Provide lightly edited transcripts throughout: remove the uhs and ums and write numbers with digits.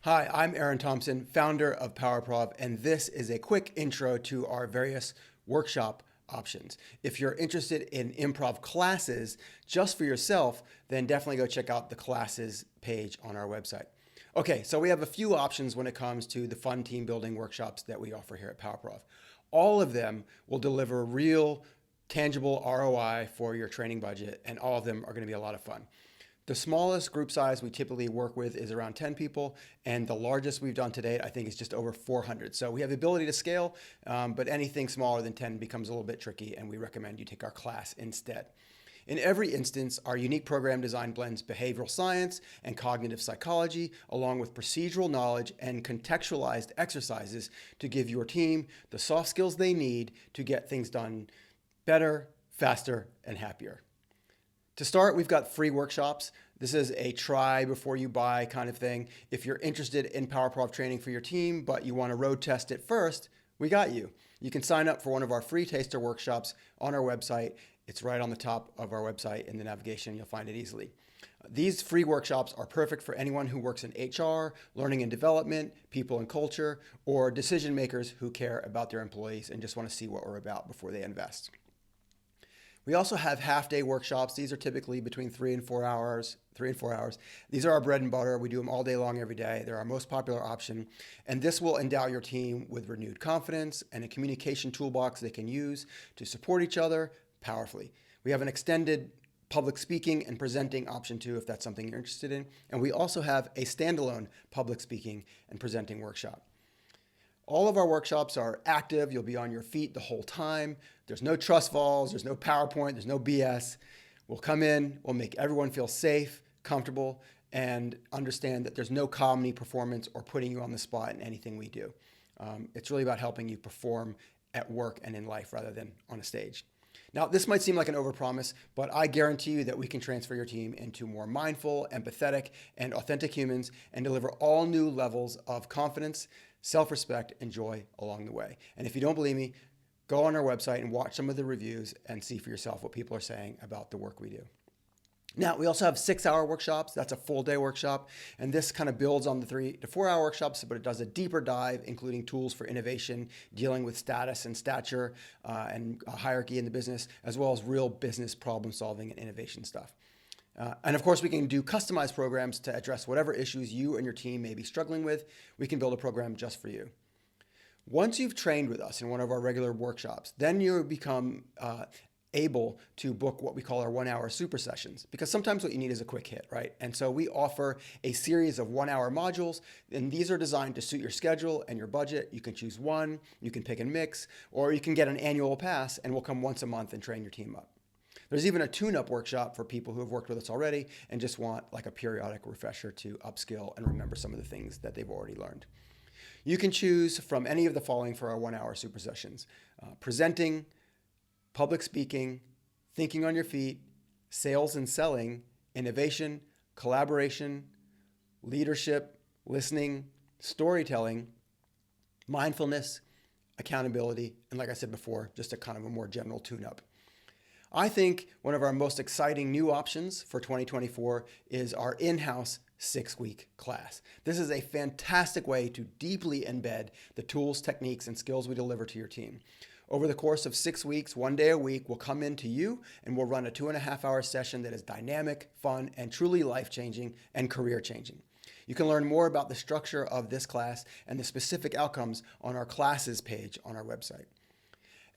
Hi, I'm Aaron Thompson, founder of PowerProv, and this is a quick intro to our various workshop options. If you're interested in improv classes just for yourself, then definitely go check out the classes page on our website. Okay, so we have a few options when it comes to the fun team building workshops that we offer here at PowerProv. All of them will deliver real, tangible ROI for your training budget, and all of them are going to be a lot of fun. The smallest group size we typically work with is around 10 people, and the largest we've done to date, I think, is just over 400. So we have the ability to scale, but anything smaller than 10 becomes a little bit tricky, and we recommend you take our class instead. In every instance, our unique program design blends behavioral science and cognitive psychology, along with procedural knowledge and contextualized exercises to give your team the soft skills they need to get things done better, faster, and happier. To start, we've got free workshops. This is a try before you buy kind of thing. If you're interested in PowerProv training for your team, but you want to road test it first, we got you. You can sign up for one of our free taster workshops on our website. It's right on the top of our website in the navigation. You'll find it easily. These free workshops are perfect for anyone who works in HR, learning and development, people and culture, or decision makers who care about their employees and just want to see what we're about before they invest. We also have half-day workshops. These are typically between 3 and 4 hours. These are our bread and butter. We do them all day long, every day. They're our most popular option. And this will endow your team with renewed confidence and a communication toolbox they can use to support each other powerfully. We have an extended public speaking and presenting option too, if that's something you're interested in. And we also have a standalone public speaking and presenting workshop. All of our workshops are active. You'll be on your feet the whole time. There's no trust falls. There's no PowerPoint. There's no BS. We'll come in. We'll make everyone feel safe, comfortable, and understand that there's no comedy performance or putting you on the spot in anything we do. It's really about helping you perform at work and in life rather than on a stage. Now, this might seem like an overpromise, but I guarantee you that we can transfer your team into more mindful, empathetic, and authentic humans and deliver all new levels of confidence, self-respect, and joy along the way. And if you don't believe me, go on our website and watch some of the reviews and see for yourself what people are saying about the work we do. Now, we also have 6-hour workshops. That's a full day workshop. And this kind of builds on the 3 to 4 hour workshops, but it does a deeper dive, including tools for innovation, dealing with status and stature and hierarchy in the business, as well as real business problem solving and innovation stuff. And of course, we can do customized programs to address whatever issues you and your team may be struggling with. We can build a program just for you. Once you've trained with us in one of our regular workshops, then you become able to book what we call our 1-hour super sessions, because sometimes what you need is a quick hit, right? And so we offer a series of 1-hour modules, and these are designed to suit your schedule and your budget. You can choose one, you can pick and mix, or you can get an annual pass and we'll come once a month and train your team up. There's even a tune-up workshop for people who have worked with us already and just want like a periodic refresher to upskill and remember some of the things that they've already learned. You can choose from any of the following for our 1-hour super sessions: presenting, public speaking, thinking on your feet, sales and selling, innovation, collaboration, leadership, listening, storytelling, mindfulness, accountability, and like I said before, just a kind of a more general tune-up. I think one of our most exciting new options for 2024 is our in-house 6-week class. This is a fantastic way to deeply embed the tools, techniques, and skills we deliver to your team. Over the course of 6 weeks, 1 day a week, we'll come into you and we'll run a 2.5-hour session that is dynamic, fun, and truly life-changing and career-changing. You can learn more about the structure of this class and the specific outcomes on our classes page on our website.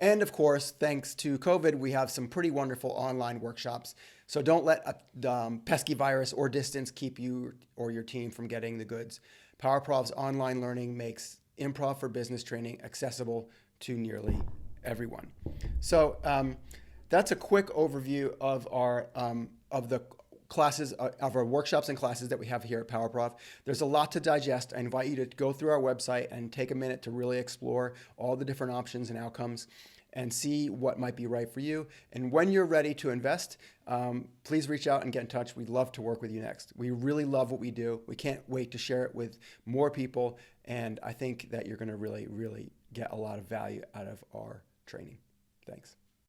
And of course, thanks to COVID, we have some pretty wonderful online workshops. So don't let a pesky virus or distance keep you or your team from getting the goods. PowerProv's online learning makes improv for business training accessible to nearly everyone. So that's a quick overview of our the classes, of our workshops and classes that we have here at PowerProv. There's a lot to digest. I invite you to go through our website and take a minute to really explore all the different options and outcomes and see what might be right for you. And when you're ready to invest, please reach out and get in touch. We'd love to work with you next. We really love what we do. We can't wait to share it with more people. And I think that you're going to really, really get a lot of value out of our training. Thanks.